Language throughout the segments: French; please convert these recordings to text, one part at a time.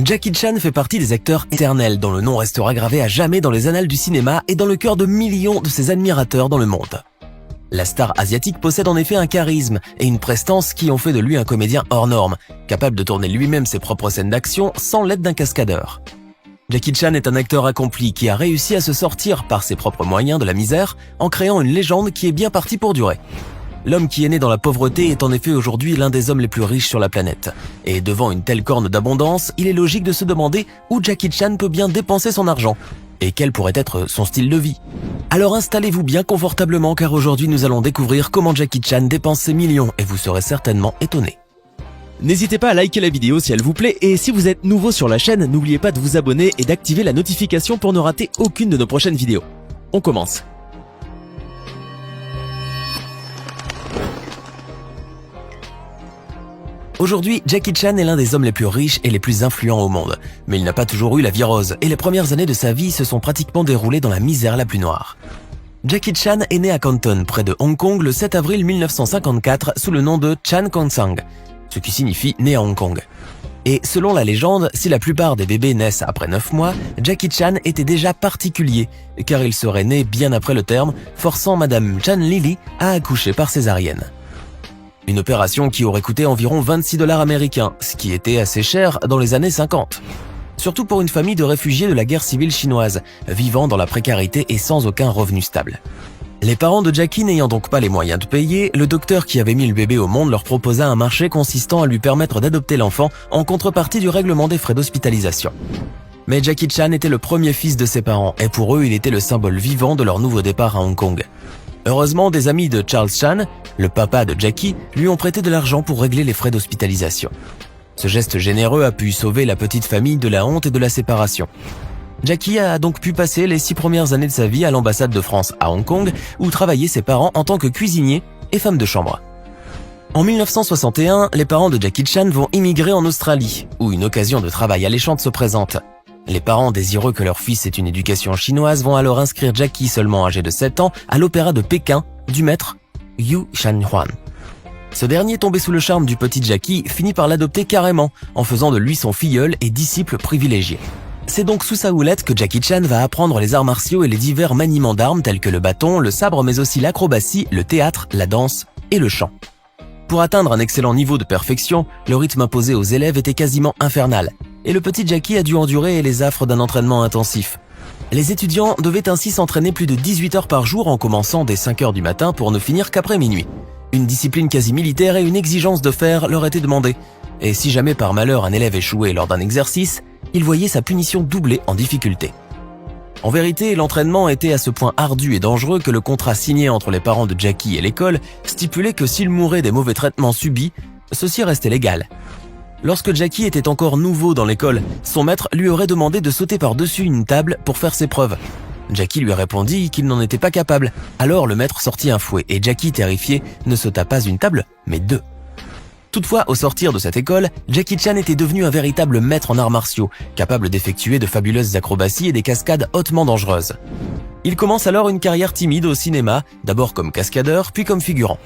Jackie Chan fait partie des acteurs éternels dont le nom restera gravé à jamais dans les annales du cinéma et dans le cœur de millions de ses admirateurs dans le monde. La star asiatique possède en effet un charisme et une prestance qui ont fait de lui un comédien hors norme, capable de tourner lui-même ses propres scènes d'action sans l'aide d'un cascadeur. Jackie Chan est un acteur accompli qui a réussi à se sortir par ses propres moyens de la misère en créant une légende qui est bien partie pour durer. L'homme qui est né dans la pauvreté est en effet aujourd'hui l'un des hommes les plus riches sur la planète. Et devant une telle corne d'abondance, il est logique de se demander où Jackie Chan peut bien dépenser son argent et quel pourrait être son style de vie. Alors installez-vous bien confortablement car aujourd'hui nous allons découvrir comment Jackie Chan dépense ses millions et vous serez certainement étonné. N'hésitez pas à liker la vidéo si elle vous plaît et si vous êtes nouveau sur la chaîne, n'oubliez pas de vous abonner et d'activer la notification pour ne rater aucune de nos prochaines vidéos. On commence. Aujourd'hui, Jackie Chan est l'un des hommes les plus riches et les plus influents au monde. Mais il n'a pas toujours eu la vie rose et les premières années de sa vie se sont pratiquement déroulées dans la misère la plus noire. Jackie Chan est né à Canton, près de Hong Kong, le 7 avril 1954 sous le nom de Chan Kong-sang, ce qui signifie né à Hong Kong. Et selon la légende, si la plupart des bébés naissent après 9 mois, Jackie Chan était déjà particulier, car il serait né bien après le terme, forçant Madame Chan Lily à accoucher par césarienne. Une opération qui aurait coûté environ 26 $ américains, ce qui était assez cher dans les années 50. Surtout pour une famille de réfugiés de la guerre civile chinoise, vivant dans la précarité et sans aucun revenu stable. Les parents de Jackie n'ayant donc pas les moyens de payer, le docteur qui avait mis le bébé au monde leur proposa un marché consistant à lui permettre d'adopter l'enfant en contrepartie du règlement des frais d'hospitalisation. Mais Jackie Chan était le premier fils de ses parents et pour eux il était le symbole vivant de leur nouveau départ à Hong Kong. Heureusement, des amis de Charles Chan, le papa de Jackie, lui ont prêté de l'argent pour régler les frais d'hospitalisation. Ce geste généreux a pu sauver la petite famille de la honte et de la séparation. Jackie a donc pu passer les 6 premières années de sa vie à l'ambassade de France à Hong Kong, où travaillaient ses parents en tant que cuisinier et femme de chambre. En 1961, les parents de Jackie Chan vont immigrer en Australie, où une occasion de travail alléchante se présente. Les parents désireux que leur fils ait une éducation chinoise vont alors inscrire Jackie, seulement âgé de 7 ans, à l'opéra de Pékin du maître Yu Shanhuan. Ce dernier, tombé sous le charme du petit Jackie, finit par l'adopter carrément, en faisant de lui son filleul et disciple privilégié. C'est donc sous sa houlette que Jackie Chan va apprendre les arts martiaux et les divers maniements d'armes tels que le bâton, le sabre mais aussi l'acrobatie, le théâtre, la danse et le chant. Pour atteindre un excellent niveau de perfection, le rythme imposé aux élèves était quasiment infernal, et le petit Jackie a dû endurer les affres d'un entraînement intensif. Les étudiants devaient ainsi s'entraîner plus de 18 heures par jour en commençant dès 5 heures du matin pour ne finir qu'après minuit. Une discipline quasi militaire et une exigence de fer leur étaient demandées, et si jamais par malheur un élève échouait lors d'un exercice, il voyait sa punition doublée en difficulté. En vérité, l'entraînement était à ce point ardu et dangereux que le contrat signé entre les parents de Jackie et l'école stipulait que s'il mourait des mauvais traitements subis, ceci restait légal. Lorsque Jackie était encore nouveau dans l'école, son maître lui aurait demandé de sauter par-dessus une table pour faire ses preuves. Jackie lui répondit qu'il n'en était pas capable. Alors le maître sortit un fouet et Jackie, terrifié, ne sauta pas une table, mais 2. Toutefois, au sortir de cette école, Jackie Chan était devenu un véritable maître en arts martiaux, capable d'effectuer de fabuleuses acrobaties et des cascades hautement dangereuses. Il commence alors une carrière timide au cinéma, d'abord comme cascadeur, puis comme figurant.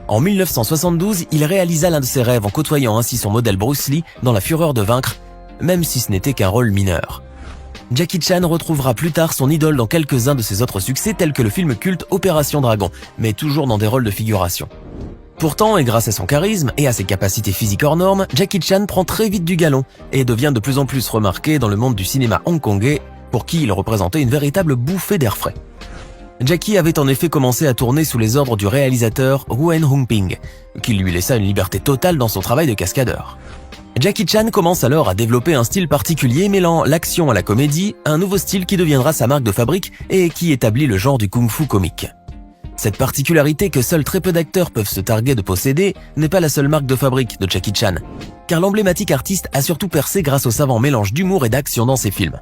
En 1972, il réalisa l'un de ses rêves en côtoyant ainsi son modèle Bruce Lee dans La Fureur de vaincre, même si ce n'était qu'un rôle mineur. Jackie Chan retrouvera plus tard son idole dans quelques-uns de ses autres succès tels que le film culte Opération Dragon, mais toujours dans des rôles de figuration. Pourtant, et grâce à son charisme et à ses capacités physiques hors normes, Jackie Chan prend très vite du galon et devient de plus en plus remarqué dans le monde du cinéma hongkongais, pour qui il représentait une véritable bouffée d'air frais. Jackie avait en effet commencé à tourner sous les ordres du réalisateur Nguyen Hung Ping, qui lui laissa une liberté totale dans son travail de cascadeur. Jackie Chan commence alors à développer un style particulier mêlant l'action à la comédie, un nouveau style qui deviendra sa marque de fabrique et qui établit le genre du kung-fu comique. Cette particularité que seuls très peu d'acteurs peuvent se targuer de posséder n'est pas la seule marque de fabrique de Jackie Chan, car l'emblématique artiste a surtout percé grâce au savant mélange d'humour et d'action dans ses films.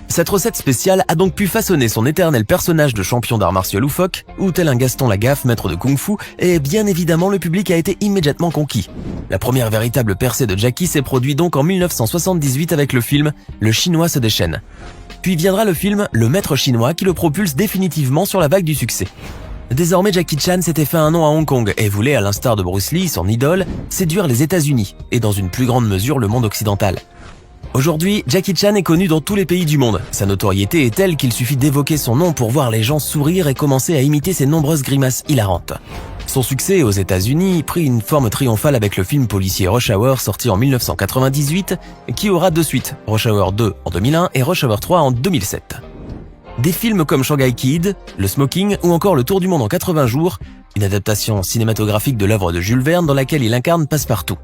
Cette recette spéciale a donc pu façonner son éternel personnage de champion d'arts martiaux loufoque, ou tel un Gaston Lagaffe, maître de kung-fu, et bien évidemment le public a été immédiatement conquis. La première véritable percée de Jackie s'est produite donc en 1978 avec le film « Le Chinois se déchaîne ». Puis viendra le film « Le Maître chinois » qui le propulse définitivement sur la vague du succès. Désormais, Jackie Chan s'était fait un nom à Hong Kong et voulait, à l'instar de Bruce Lee, son idole, séduire les États-Unis et dans une plus grande mesure le monde occidental. Aujourd'hui, Jackie Chan est connu dans tous les pays du monde. Sa notoriété est telle qu'il suffit d'évoquer son nom pour voir les gens sourire et commencer à imiter ses nombreuses grimaces hilarantes. Son succès aux États-Unis prit une forme triomphale avec le film policier Rush Hour sorti en 1998, qui aura deux suites, Rush Hour 2 en 2001 et Rush Hour 3 en 2007. Des films comme Shanghai Kid, Le Smoking ou encore Le Tour du monde en 80 jours, une adaptation cinématographique de l'œuvre de Jules Verne dans laquelle il incarne Passepartout.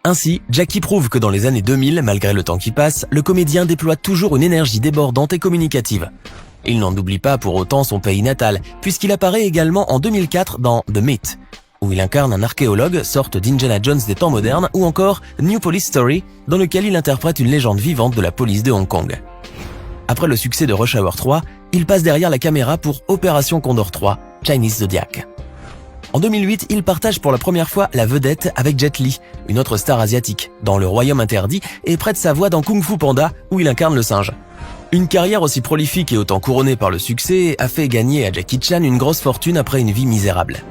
Ainsi, Jackie prouve que dans les années 2000, malgré le temps qui passe, le comédien déploie toujours une énergie débordante et communicative. Il n'en oublie pas pour autant son pays natal, puisqu'il apparaît également en 2004 dans The Myth, où il incarne un archéologue, sorte d'Indiana Jones des temps modernes, ou encore New Police Story, dans lequel il interprète une légende vivante de la police de Hong Kong. Après le succès de Rush Hour 3, il passe derrière la caméra pour Opération Condor 3, Chinese Zodiac. En 2008, il partage pour la première fois la vedette avec Jet Li, une autre star asiatique, dans Le Royaume Interdit et prête sa voix dans Kung Fu Panda où il incarne le singe. Une carrière aussi prolifique et autant couronnée par le succès a fait gagner à Jackie Chan une grosse fortune après une vie misérable.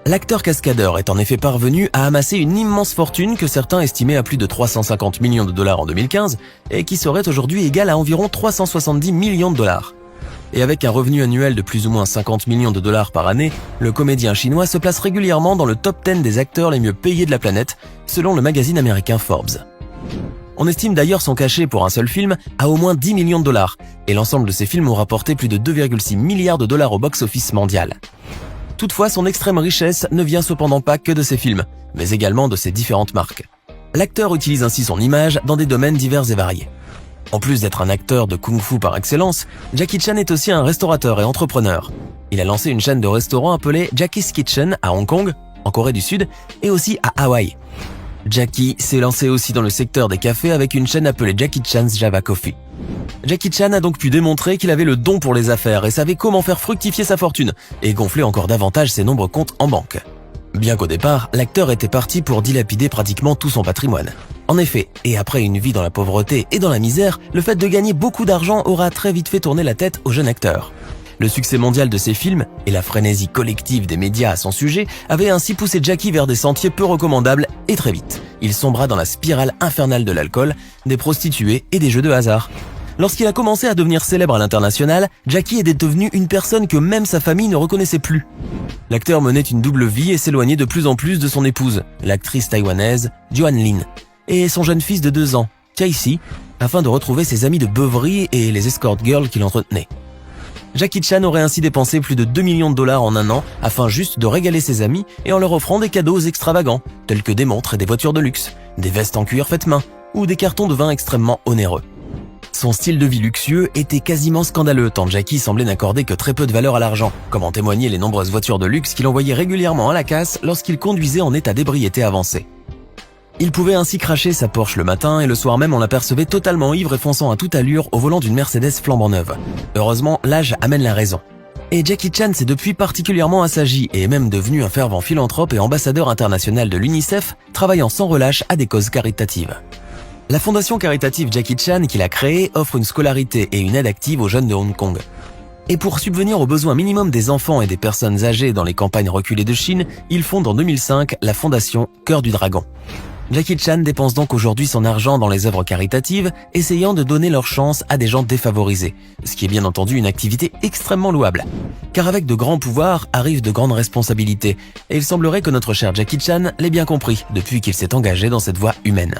L'acteur cascadeur est en effet parvenu à amasser une immense fortune que certains estimaient à plus de 350 millions de dollars en 2015 et qui serait aujourd'hui égale à environ 370 millions de dollars. Et avec un revenu annuel de plus ou moins 50 millions de dollars par année, le comédien chinois se place régulièrement dans le top 10 des acteurs les mieux payés de la planète, selon le magazine américain Forbes. On estime d'ailleurs son cachet pour un seul film à au moins 10 millions de dollars, et l'ensemble de ses films ont rapporté plus de 2,6 milliards de dollars au box-office mondial. Toutefois, son extrême richesse ne vient cependant pas que de ses films, mais également de ses différentes marques. L'acteur utilise ainsi son image dans des domaines divers et variés. En plus d'être un acteur de kung-fu par excellence, Jackie Chan est aussi un restaurateur et entrepreneur. Il a lancé une chaîne de restaurants appelée Jackie's Kitchen à Hong Kong, en Corée du Sud, et aussi à Hawaï. Jackie s'est lancé aussi dans le secteur des cafés avec une chaîne appelée Jackie Chan's Java Coffee. Jackie Chan a donc pu démontrer qu'il avait le don pour les affaires et savait comment faire fructifier sa fortune et gonfler encore davantage ses nombreux comptes en banque. Bien qu'au départ, l'acteur était parti pour dilapider pratiquement tout son patrimoine. En effet, et après une vie dans la pauvreté et dans la misère, le fait de gagner beaucoup d'argent aura très vite fait tourner la tête au jeune acteur. Le succès mondial de ses films et la frénésie collective des médias à son sujet avaient ainsi poussé Jackie vers des sentiers peu recommandables et très vite, il sombra dans la spirale infernale de l'alcool, des prostituées et des jeux de hasard. Lorsqu'il a commencé à devenir célèbre à l'international, Jackie était devenu une personne que même sa famille ne reconnaissait plus. L'acteur menait une double vie et s'éloignait de plus en plus de son épouse, l'actrice taïwanaise Joan Lin, et son jeune fils de 2 ans, Casey, afin de retrouver ses amis de beuverie et les escort girls qu'il entretenait. Jackie Chan aurait ainsi dépensé plus de 2 millions de dollars en un an afin juste de régaler ses amis et en leur offrant des cadeaux extravagants, tels que des montres et des voitures de luxe, des vestes en cuir faites main ou des cartons de vin extrêmement onéreux. Son style de vie luxueux était quasiment scandaleux tant Jackie semblait n'accorder que très peu de valeur à l'argent, comme en témoignaient les nombreuses voitures de luxe qu'il envoyait régulièrement à la casse lorsqu'il conduisait en état d'ébriété avancée. Il pouvait ainsi cracher sa Porsche le matin et le soir même on l'apercevait totalement ivre et fonçant à toute allure au volant d'une Mercedes flambant neuve. Heureusement, l'âge amène la raison. Et Jackie Chan s'est depuis particulièrement assagi et est même devenu un fervent philanthrope et ambassadeur international de l'UNICEF, travaillant sans relâche à des causes caritatives. La fondation caritative Jackie Chan qu'il a créée offre une scolarité et une aide active aux jeunes de Hong Kong. Et pour subvenir aux besoins minimums des enfants et des personnes âgées dans les campagnes reculées de Chine, il fonde en 2005 la fondation Cœur du Dragon. Jackie Chan dépense donc aujourd'hui son argent dans les œuvres caritatives, essayant de donner leur chance à des gens défavorisés, ce qui est bien entendu une activité extrêmement louable. Car avec de grands pouvoirs arrivent de grandes responsabilités, et il semblerait que notre cher Jackie Chan l'ait bien compris depuis qu'il s'est engagé dans cette voie humaine.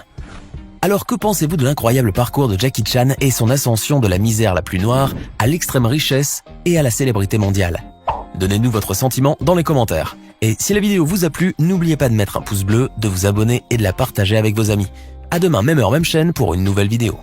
Alors que pensez-vous de l'incroyable parcours de Jackie Chan et son ascension de la misère la plus noire à l'extrême richesse et à la célébrité mondiale? Donnez-nous votre sentiment dans les commentaires. Et si la vidéo vous a plu, n'oubliez pas de mettre un pouce bleu, de vous abonner et de la partager avec vos amis. À demain, même heure, même chaîne pour une nouvelle vidéo.